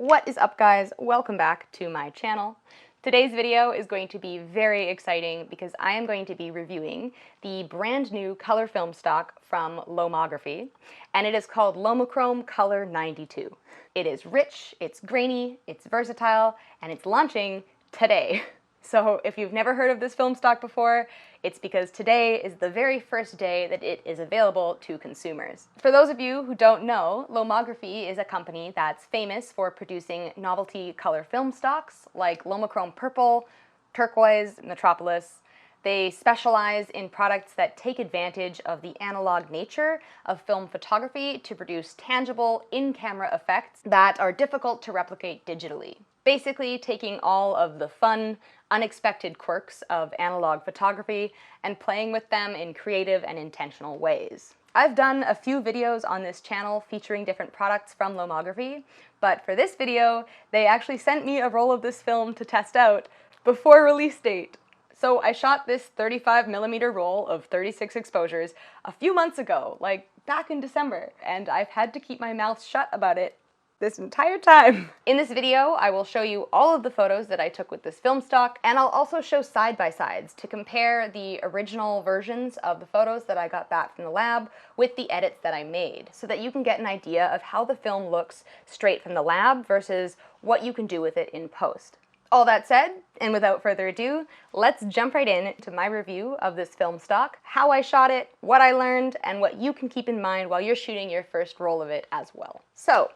What is up, guys? Welcome back to my channel. Today's video is going to be very exciting because I am going to be reviewing the brand new color film stock from Lomography, and it is called LomoChrome Color 92. It is rich, it's grainy, it's versatile, and it's launching today. So if you've never heard of this film stock before, it's because today is the very first day that it is available to consumers. For those of you who don't know, Lomography is a company that's famous for producing novelty color film stocks like LomoChrome Purple, Turquoise, Metropolis. They specialize in products that take advantage of the analog nature of film photography to produce tangible, in-camera effects that are difficult to replicate digitally. Basically taking all of the fun, unexpected quirks of analog photography and playing with them in creative and intentional ways. I've done a few videos on this channel featuring different products from Lomography, but for this video, they actually sent me a roll of this film to test out before release date. So I shot this 35mm roll of 36 exposures a few months ago, like back in December, and I've had to keep my mouth shut about it this entire time. In this video, I will show you all of the photos that I took with this film stock, and I'll also show side-by-sides to compare the original versions of the photos that I got back from the lab with the edits that I made, so that you can get an idea of how the film looks straight from the lab versus what you can do with it in post. All that said, and without further ado, let's jump right in to my review of this film stock, how I shot it, what I learned, and what you can keep in mind while you're shooting your first roll of it as well. So,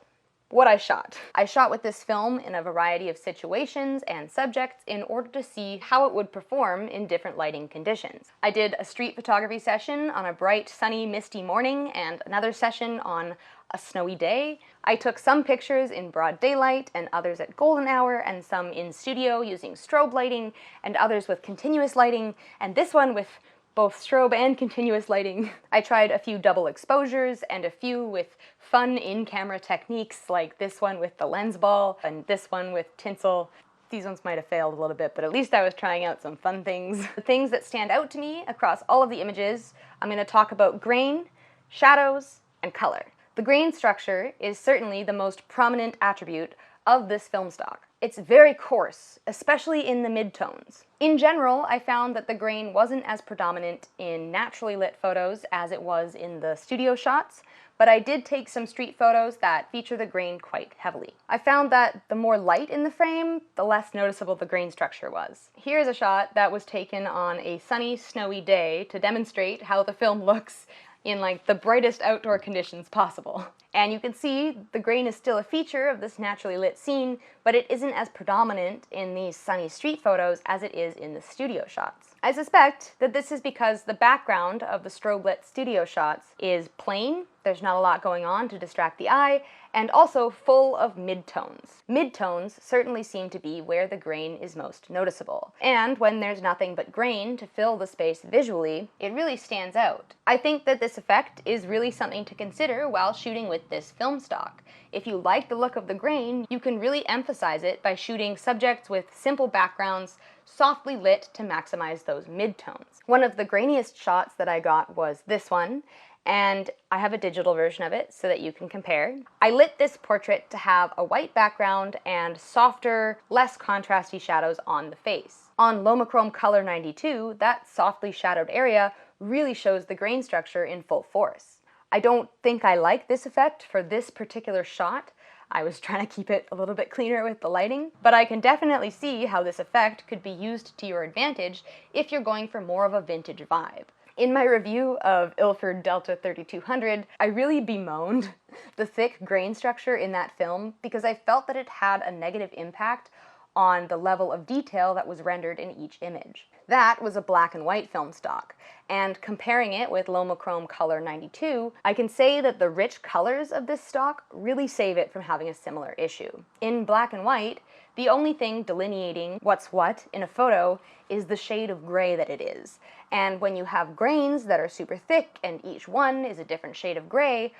what I shot. I shot with this film in a variety of situations and subjects in order to see how it would perform in different lighting conditions. I did a street photography session on a bright, sunny, misty morning and another session on a snowy day. I took some pictures in broad daylight and others at golden hour, and some in studio using strobe lighting and others with continuous lighting, and this one with both strobe and continuous lighting. I tried a few double exposures and a few with fun in-camera techniques, like this one with the lens ball and this one with tinsel. These ones might have failed a little bit, but at least I was trying out some fun things. The things that stand out to me across all of the images, I'm going to talk about grain, shadows, and color. The grain structure is certainly the most prominent attribute of this film stock. It's very coarse, especially in the midtones. In general, I found that the grain wasn't as predominant in naturally lit photos as it was in the studio shots, but I did take some street photos that feature the grain quite heavily. I found that the more light in the frame, the less noticeable the grain structure was. Here's a shot that was taken on a sunny, snowy day to demonstrate how the film looks in like the brightest outdoor conditions possible. And you can see the grain is still a feature of this naturally lit scene, but it isn't as predominant in these sunny street photos as it is in the studio shots. I suspect that this is because the background of the strobe lit studio shots is plain, there's not a lot going on to distract the eye, and also full of midtones. Midtones certainly seem to be where the grain is most noticeable. And when there's nothing but grain to fill the space visually, it really stands out. I think that this effect is really something to consider while shooting with this film stock. If you like the look of the grain, you can really emphasize it by shooting subjects with simple backgrounds, softly lit to maximize those midtones. One of the grainiest shots that I got was this one, and I have a digital version of it so that you can compare. I lit this portrait to have a white background and softer, less contrasty shadows on the face. On LomoChrome Color 92, that softly shadowed area really shows the grain structure in full force. I don't think I like this effect for this particular shot. I was trying to keep it a little bit cleaner with the lighting, but I can definitely see how this effect could be used to your advantage if you're going for more of a vintage vibe. In my review of Ilford Delta 3200, I really bemoaned the thick grain structure in that film because I felt that it had a negative impact on the level of detail that was rendered in each image. That was a black and white film stock, and comparing it with LomoChrome Color 92, I can say that the rich colors of this stock really save it from having a similar issue. In black and white, the only thing delineating what's what in a photo is the shade of gray that it is. And when you have grains that are super thick and each one is a different shade of gray,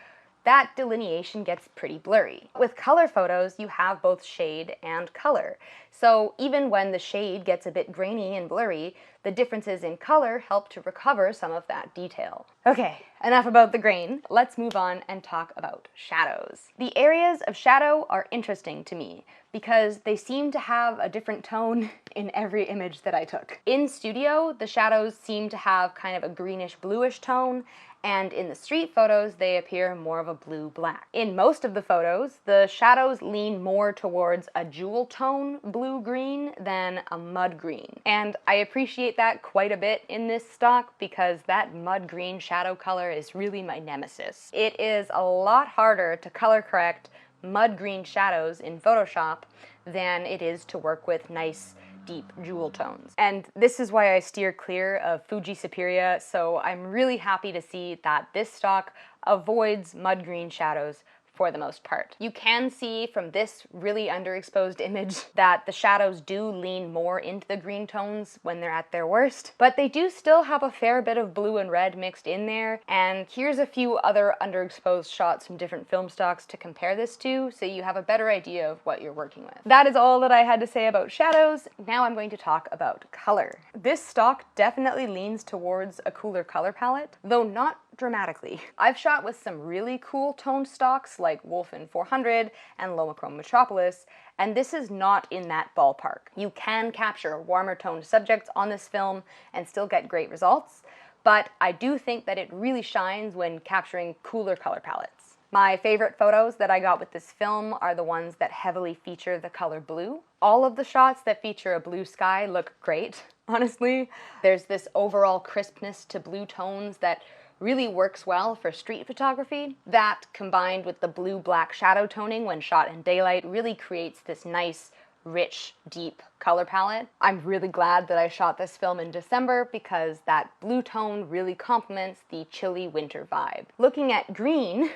that delineation gets pretty blurry. With color photos, you have both shade and color. So even when the shade gets a bit grainy and blurry, the differences in color help to recover some of that detail. Okay, enough about the grain. Let's move on and talk about shadows. The areas of shadow are interesting to me because they seem to have a different tone in every image that I took. In studio, the shadows seem to have kind of a greenish bluish tone, and in the street photos, they appear more of a blue-black. In most of the photos, the shadows lean more towards a jewel tone blue-green than a mud green. And I appreciate that quite a bit in this stock because that mud green shadow color is really my nemesis. It is a lot harder to color correct mud green shadows in Photoshop than it is to work with nice deep jewel tones. And this is why I steer clear of Fuji Superia, so I'm really happy to see that this stock avoids mud green shadows for the most part. You can see from this really underexposed image that the shadows do lean more into the green tones when they're at their worst, but they do still have a fair bit of blue and red mixed in there, and here's a few other underexposed shots from different film stocks to compare this to, so you have a better idea of what you're working with. That is all that I had to say about shadows. Now I'm going to talk about color. This stock definitely leans towards a cooler color palette, though not dramatically. I've shot with some really cool toned stocks like Wolfen 400 and LomoChrome Metropolis, and this is not in that ballpark. You can capture warmer toned subjects on this film and still get great results, but I do think that it really shines when capturing cooler color palettes. My favorite photos that I got with this film are the ones that heavily feature the color blue. All of the shots that feature a blue sky look great, honestly. There's this overall crispness to blue tones that really works well for street photography. That, combined with the blue-black shadow toning when shot in daylight, really creates this nice, rich, deep color palette. I'm really glad that I shot this film in December because that blue tone really complements the chilly winter vibe. Looking at green,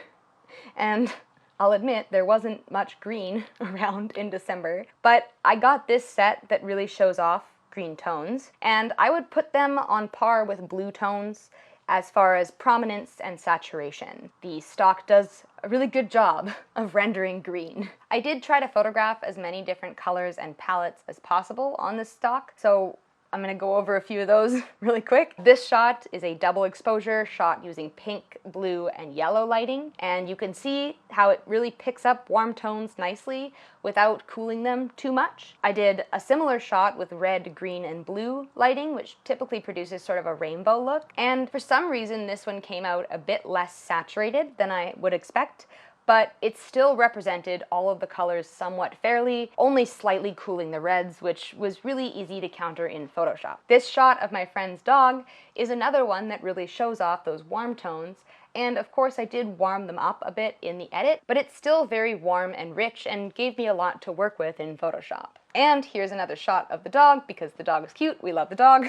and I'll admit there wasn't much green around in December, but I got this set that really shows off green tones, and I would put them on par with blue tones as far as prominence and saturation. The stock does a really good job of rendering green. I did try to photograph as many different colors and palettes as possible on this stock, so I'm gonna go over a few of those really quick. This shot is a double exposure shot using pink, blue, and yellow lighting, and you can see how it really picks up warm tones nicely without cooling them too much. I did a similar shot with red, green, and blue lighting, which typically produces sort of a rainbow look, and for some reason this one came out a bit less saturated than I would expect, but it still represented all of the colors somewhat fairly, only slightly cooling the reds, which was really easy to counter in Photoshop. This shot of my friend's dog is another one that really shows off those warm tones, and of course I did warm them up a bit in the edit, but it's still very warm and rich and gave me a lot to work with in Photoshop. And here's another shot of the dog, because the dog is cute, we love the dog,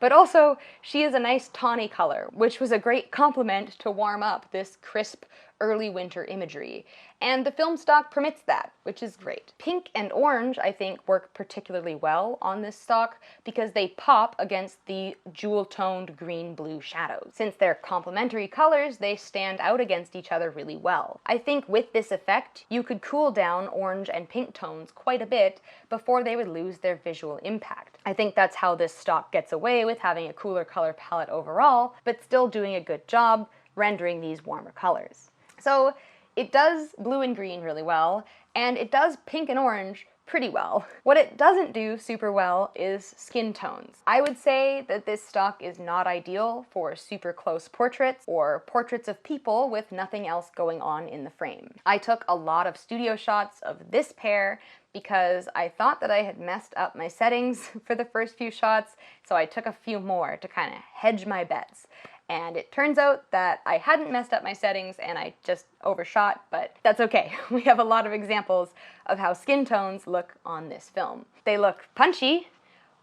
but also she is a nice tawny color, which was a great complement to warm up this crisp early winter imagery. And the film stock permits that, which is great. Pink and orange, I think, work particularly well on this stock because they pop against the jewel-toned green-blue shadows. Since they're complementary colors, they stand out against each other really well. I think with this effect, you could cool down orange and pink tones quite a bit before they would lose their visual impact. I think that's how this stock gets away with having a cooler color palette overall, but still doing a good job rendering these warmer colors. So it does blue and green really well, and it does pink and orange pretty well. What it doesn't do super well is skin tones. I would say that this stock is not ideal for super close portraits or portraits of people with nothing else going on in the frame. I took a lot of studio shots of this pair because I thought that I had messed up my settings for the first few shots, so I took a few more to kind of hedge my bets. And it turns out that I hadn't messed up my settings and I just overshot, but that's okay. We have a lot of examples of how skin tones look on this film. They look punchy,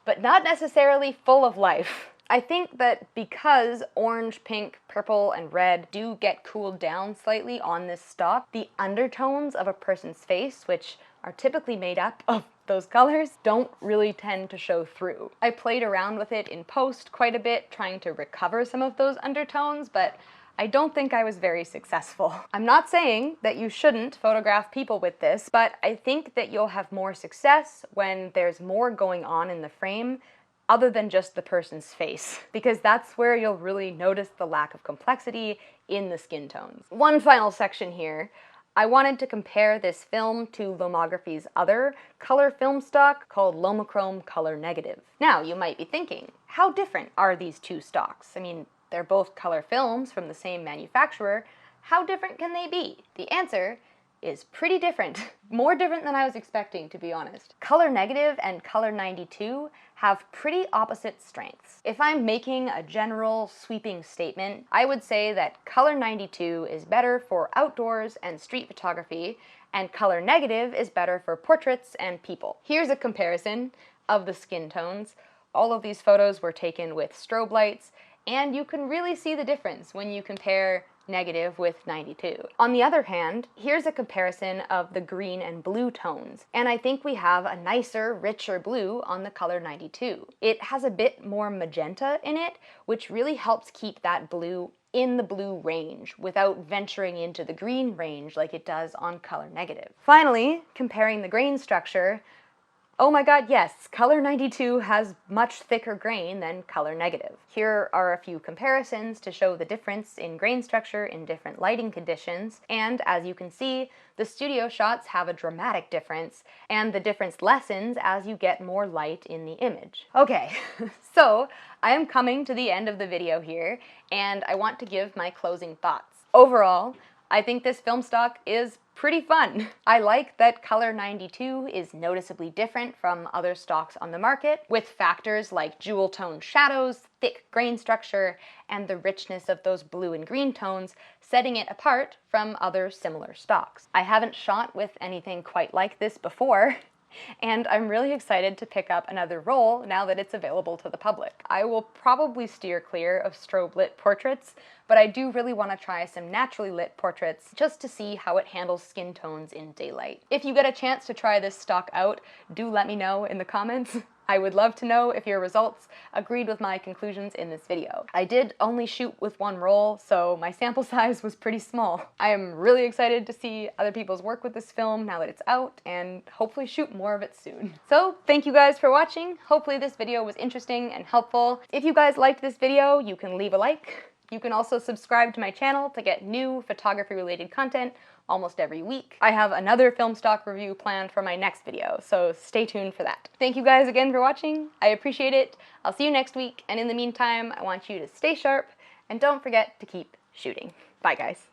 but not necessarily full of life. I think that because orange, pink, purple, and red do get cooled down slightly on this stock, the undertones of a person's face, which are typically made up of those colors, don't really tend to show through. I played around with it in post quite a bit, trying to recover some of those undertones, but I don't think I was very successful. I'm not saying that you shouldn't photograph people with this, but I think that you'll have more success when there's more going on in the frame other than just the person's face, because that's where you'll really notice the lack of complexity in the skin tones. One final section here. I wanted to compare this film to Lomography's other color film stock called LomoChrome Color Negative. Now, you might be thinking, how different are these two stocks? I mean, they're both color films from the same manufacturer. How different can they be? The answer is pretty different. More different than I was expecting, to be honest. Color Negative and Color 92 have pretty opposite strengths. If I'm making a general sweeping statement, I would say that Color 92 is better for outdoors and street photography, and Color Negative is better for portraits and people. Here's a comparison of the skin tones. All of these photos were taken with strobe lights, and you can really see the difference when you compare Negative with 92. On the other hand, here's a comparison of the green and blue tones, and I think we have a nicer, richer blue on the Color 92. It has a bit more magenta in it, which really helps keep that blue in the blue range without venturing into the green range like it does on Color Negative. Finally, comparing the grain structure, oh my god, yes, Color 92 has much thicker grain than Color Negative. Here are a few comparisons to show the difference in grain structure in different lighting conditions, and as you can see, the studio shots have a dramatic difference, and the difference lessens as you get more light in the image. Okay, so I am coming to the end of the video here, and I want to give my closing thoughts. Overall, I think this film stock is pretty fun. I like that Color 92 is noticeably different from other stocks on the market, with factors like jewel tone shadows, thick grain structure, and the richness of those blue and green tones setting it apart from other similar stocks. I haven't shot with anything quite like this before, and I'm really excited to pick up another roll now that it's available to the public. I will probably steer clear of strobe lit portraits, but I do really want to try some naturally lit portraits just to see how it handles skin tones in daylight. If you get a chance to try this stock out, do let me know in the comments. I would love to know if your results agreed with my conclusions in this video. I did only shoot with one roll, so my sample size was pretty small. I am really excited to see other people's work with this film now that it's out, and hopefully shoot more of it soon. So, thank you guys for watching. Hopefully this video was interesting and helpful. If you guys liked this video, you can leave a like. You can also subscribe to my channel to get new photography-related content almost every week. I have another film stock review planned for my next video, so stay tuned for that. Thank you guys again for watching. I appreciate it. I'll see you next week, and in the meantime, I want you to stay sharp, and don't forget to keep shooting. Bye, guys.